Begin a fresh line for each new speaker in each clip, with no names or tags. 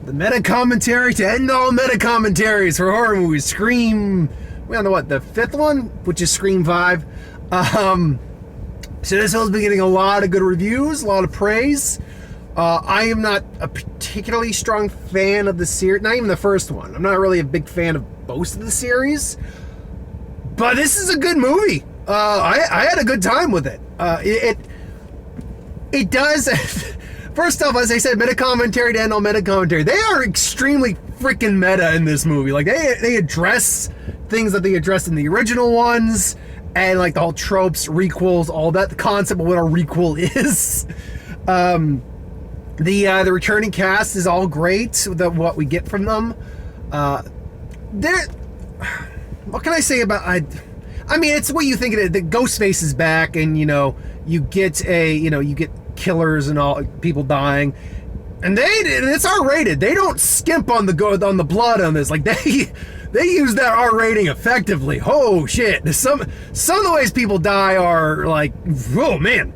the meta commentary to end all meta commentaries for horror movies. Scream, we on the fifth one, which is Scream 5. So this film's been getting a lot of good reviews, a lot of praise. I am not a particularly strong fan of the series, not even the first one. I'm not really a big fan of most of the series, but this is a good movie. I had a good time with it. It does. First off, as I said, meta commentary to end all meta commentary. They are extremely freaking meta in this movie. Like they address things that they addressed in the original ones, and like the whole tropes, requels, all that. The concept of what a requel is. The returning cast is all great. What we get from them. What can I say about? I mean, it's what you think of it. The Ghostface is back, and you get killers and all, people dying, and it's R-rated. They don't skimp on the blood on this. Like they use that R rating effectively. Oh shit! Some of the ways people die are like, oh man,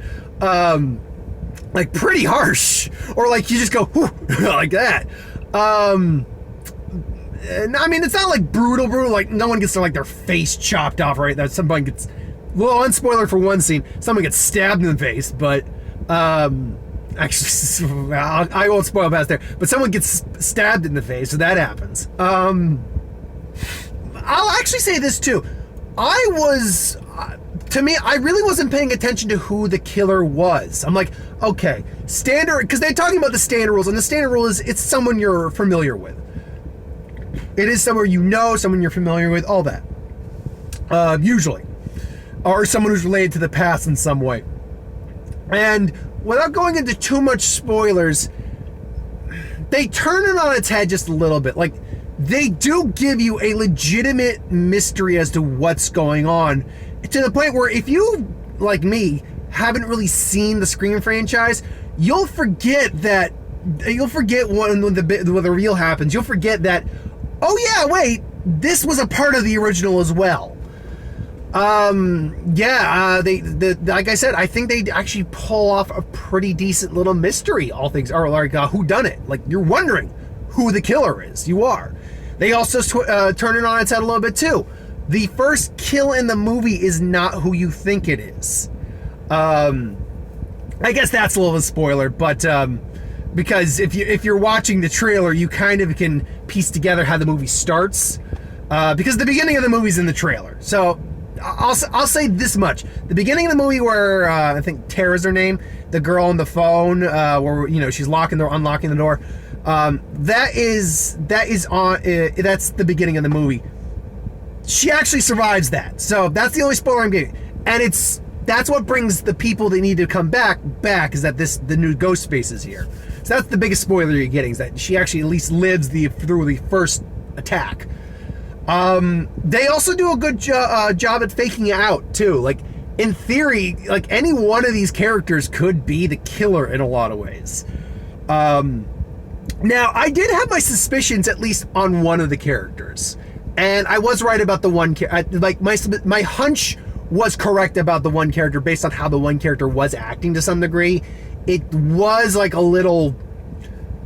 like pretty harsh, or like you just go whoo, like that. I mean, it's not like brutal, like no one gets their face chopped off, right? That somebody gets, well, unspoiler for one scene, someone gets stabbed in the face, but actually, I won't spoil past there, but someone gets stabbed in the face, so that happens. I'll actually say this too. I really wasn't paying attention to who the killer was. I'm like, okay, standard, because they're talking about the standard rules, and the standard rule is it's someone you're familiar with. It is someone you're familiar with, all that. Usually. Or someone who's related to the past in some way. And without going into too much spoilers, they turn it on its head just a little bit. Like, they do give you a legitimate mystery as to what's going on, to the point where if you, like me, haven't really seen the Scream franchise, you'll forget when the reveal happens. You'll forget that, oh yeah, wait, this was a part of the original as well. Like I said, I think they actually pull off a pretty decent little mystery. All things are like who done it. Like, you're wondering who the killer is. You are. They also turn it on its head a little bit too. The first kill in the movie is not who you think it is. I guess that's a little of a spoiler, but because if you're watching the trailer, you kind of can piece together how the movie starts, because the beginning of the movie's in the trailer. So I'll say this much: the beginning of the movie, where I think Tara's her name, the girl on the phone, where she's unlocking the door. That's the beginning of the movie. She actually survives that, so that's the only spoiler I'm getting, and that's what brings the people that need to come back is that the new Ghostface is here. So that's the biggest spoiler you're getting, is that she actually at least lives through the first attack. They also do a good job at faking it out too. Like, in theory, like any one of these characters could be the killer in a lot of ways. Now, I did have my suspicions at least on one of the characters, and I was right about the one. Like my hunch was correct about the one character based on how the one character was acting to some degree. It was like a little.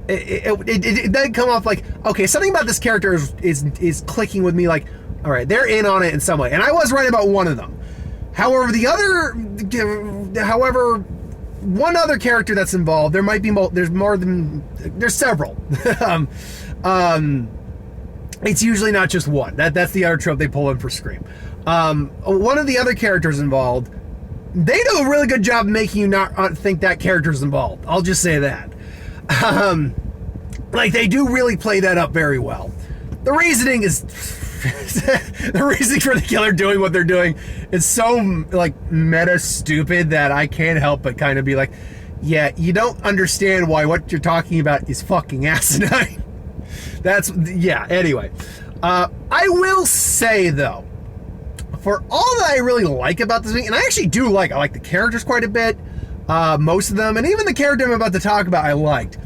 It did come off like, okay, something about this character is clicking with me. Like, all right, they're in on it in some way, and I was right about one of them. However, one other character that's involved, there might be there's several. It's usually not just one. That's the other trope they pull in for Scream. One of the other characters involved, they do a really good job making you not think that character's involved. I'll just say that. Like, they do really play that up very well. The reasoning is the reasoning for the killer doing what they're doing is so like meta stupid that I can't help but kind of be like, yeah, you don't understand why what you're talking about is fucking asinine. Anyway, I will say though, for all that I really like about this movie, and I actually do I like the characters quite a bit, most of them, and even the character I'm about to talk about I liked.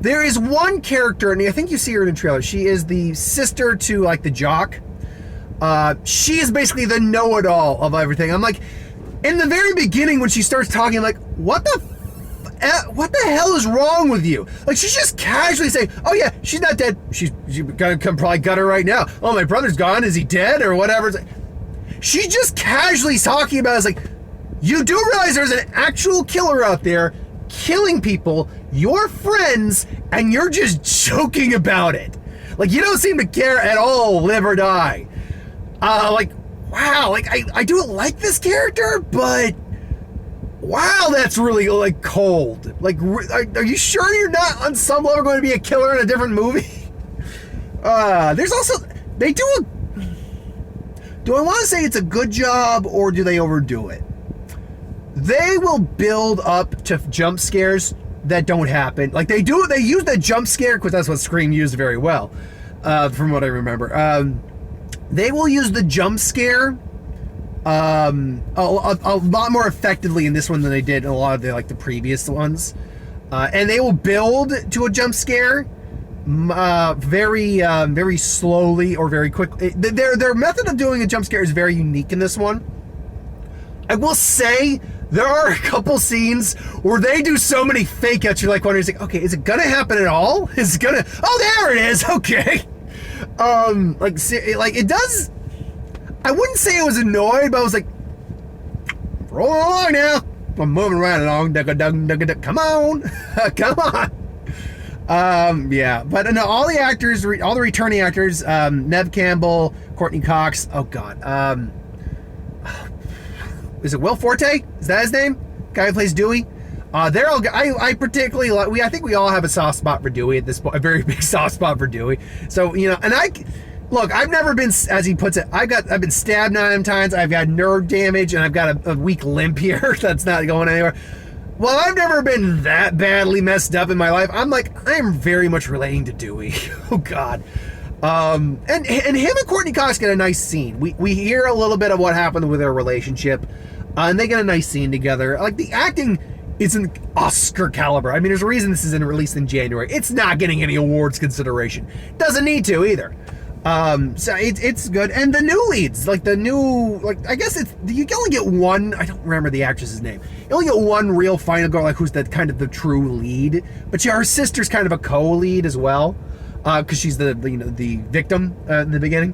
There is one character, and I think you see her in the trailer. She is the sister to like the jock. She is basically the know-it-all of everything. I'm like, in the very beginning when she starts talking, I'm like, what the what the hell is wrong with you? Like, she's just casually saying, oh yeah, she's not dead. She's gonna come probably gut her right now. Oh, my brother's gone. Is he dead or whatever? She's just casually talking about it. It's like, you do realize there's an actual killer out there killing people, your friends, and you're just joking about it. Like, you don't seem to care at all, live or die. Like, wow, like, I do like this character, but wow, that's really, like, cold. Like, are you sure you're not on some level going to be a killer in a different movie? There's also, they do I want to say it's a good job, or do they overdo it? They will build up to jump scares that don't happen. Like, they use the jump scare, because that's what Scream used very well, from what I remember. They will use the jump scare a lot more effectively in this one than they did in a lot of the previous ones. And they will build to a jump scare very slowly or very quickly. Their method of doing a jump scare is very unique in this one. I will say there are a couple scenes where they do so many fake outs. You're like wondering, like, okay, is it gonna happen at all? Is it gonna? Oh, there it is. Okay. Like it does. I wouldn't say I was annoyed, but I was like, roll along now. I'm moving right along. Come on. Come on. Yeah. But no, all the actors, all the returning actors, Neve Campbell, Courtney Cox. Oh, God. Is it Will Forte? Is that his name? Guy who plays Dewey? They're all. I particularly like. I think we all have a soft spot for Dewey at this point. A very big soft spot for Dewey. So, you know, and look, I've never been, as he puts it, I've been stabbed 9 times. I've got nerve damage, and I've got a weak limp here that's not going anywhere. Well, I've never been that badly messed up in my life. I'm very much relating to Dewey. Oh, God. And him and Courtney Cox get a nice scene. We hear a little bit of what happened with their relationship, and they get a nice scene together. Like, the acting is an Oscar caliber. I mean, there's a reason this isn't released in January. It's not getting any awards consideration. Doesn't need to either. So it's good. And the new leads, I guess you can only get one. I don't remember the actress's name. You only get one real final girl, like, who's the kind of the true lead. But her sister's kind of a co-lead as well, because she's the victim in the beginning.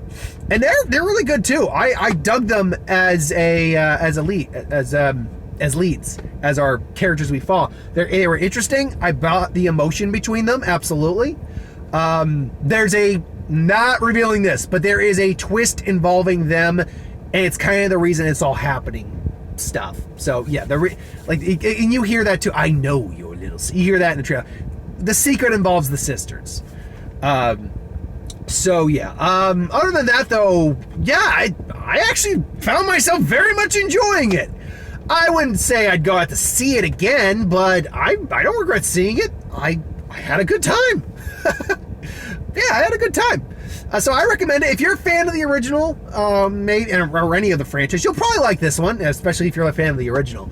And they're really good too. I dug them as leads, as our characters we follow. They were interesting. I bought the emotion between them, absolutely. There's not revealing this, but there is a twist involving them, and it's kind of the reason it's all happening stuff. So yeah, and you hear that too. I know you're little. You hear that in the trailer. The secret involves the sisters. So yeah. Other than that, though, yeah, I actually found myself very much enjoying it. I wouldn't say I'd go out to see it again, but I don't regret seeing it. I had a good time. Yeah, I had a good time. So I recommend it. If you're a fan of the original, or any of the franchise, you'll probably like this one, especially if you're a fan of the original.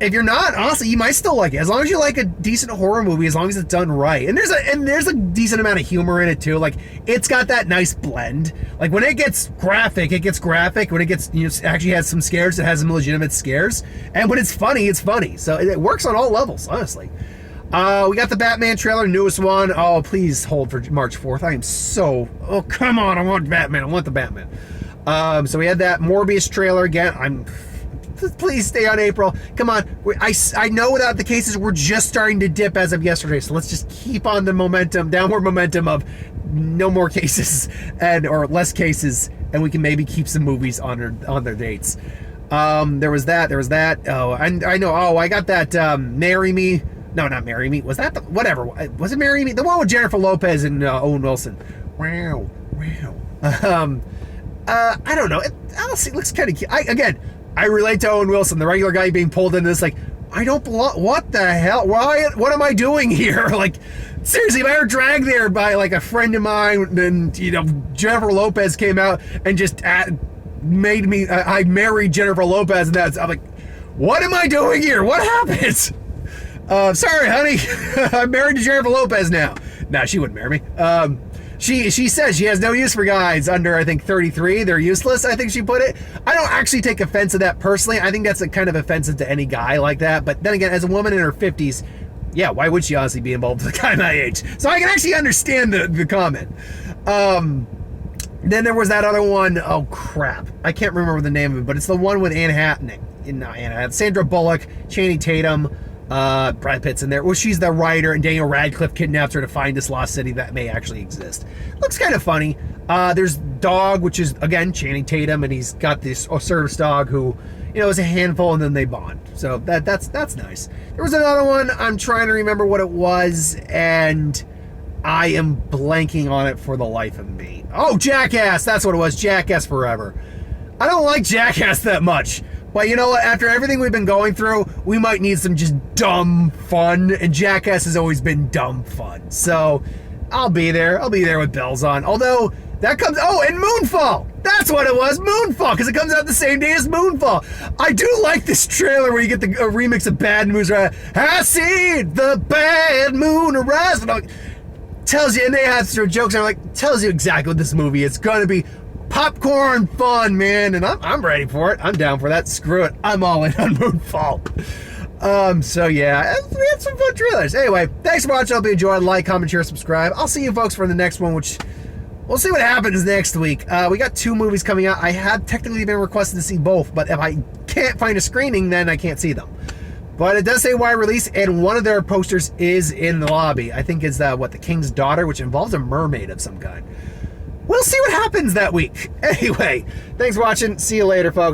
If you're not, honestly, you might still like it. As long as you like a decent horror movie, as long as it's done right. And there's a decent amount of humor in it too. Like, it's got that nice blend. Like, when it gets graphic, it gets graphic. When it gets, actually has some scares, it has some legitimate scares. And when it's funny, it's funny. So it works on all levels, honestly. We got the Batman trailer, newest one. Oh, please hold for March 4th. Oh, come on. I want Batman. I want the Batman. So we had that Morbius trailer again. Please stay on April. Come on. I know without the cases, we're just starting to dip as of yesterday. So let's just keep on the downward momentum of no more cases or less cases. And we can maybe keep some movies on their dates. There was that. Oh, and I know. Oh, I got that Marry Me. No, not Marry Me. Was that whatever? Was it Marry Me? The one with Jennifer Lopez and Owen Wilson. Wow. I don't know. It honestly looks kind of cute. I relate to Owen Wilson, the regular guy being pulled into this. Like, I don't belong. What the hell? Why? What am I doing here? Like, seriously, if I were dragged there by like a friend of mine, then Jennifer Lopez came out and just made me. I married Jennifer Lopez, and I'm like, what am I doing here? What happened? Sorry, honey. I'm married to Jennifer Lopez now. Nah, she wouldn't marry me. She says she has no use for guys under, I think, 33. They're useless, I think she put it. I don't actually take offense to that personally. I think that's a kind of offensive to any guy like that. But then again, as a woman in her 50s, yeah, why would she honestly be involved with a guy my age? So I can actually understand the comment. Then there was that other one. Oh, crap. I can't remember the name of it, but it's the one with Sandra Bullock, Channing Tatum, Brad Pitt's in there. Well, she's the writer, and Daniel Radcliffe kidnaps her to find this lost city that may actually exist. Looks kind of funny. There's Dog, which is, again, Channing Tatum, and he's got this service dog who, is a handful, and then they bond. So that's nice. There was another one. I'm trying to remember what it was, and I am blanking on it for the life of me. Oh, Jackass. That's what it was. Jackass Forever. I don't like Jackass that much. But you know what? After everything we've been going through, we might need some just dumb fun. And Jackass has always been dumb fun. So I'll be there. I'll be there with bells on. Although that comes... Oh, and Moonfall. That's what it was. Moonfall. Because it comes out the same day as Moonfall. I do like this trailer where you get the remix of Bad Moon Rise. I see the bad moon rise. Tells you, and they have some jokes, and I'm like, tells you exactly what this movie is. It's going to be popcorn fun, man, and I'm ready for it. I'm down for that. Screw it. I'm all in on Moonfall. So yeah, we had some fun trailers. Anyway, thanks for watching. I hope you enjoyed. Like, comment, share, subscribe. I'll see you folks for the next one, which we'll see what happens next week. We got 2 movies coming out. I have technically been requested to see both, but if I can't find a screening, then I can't see them. But it does say wide release, and one of their posters is in the lobby. I think it's The King's Daughter, which involves a mermaid of some kind. We'll see what happens that week. Anyway, thanks for watching. See you later, folks.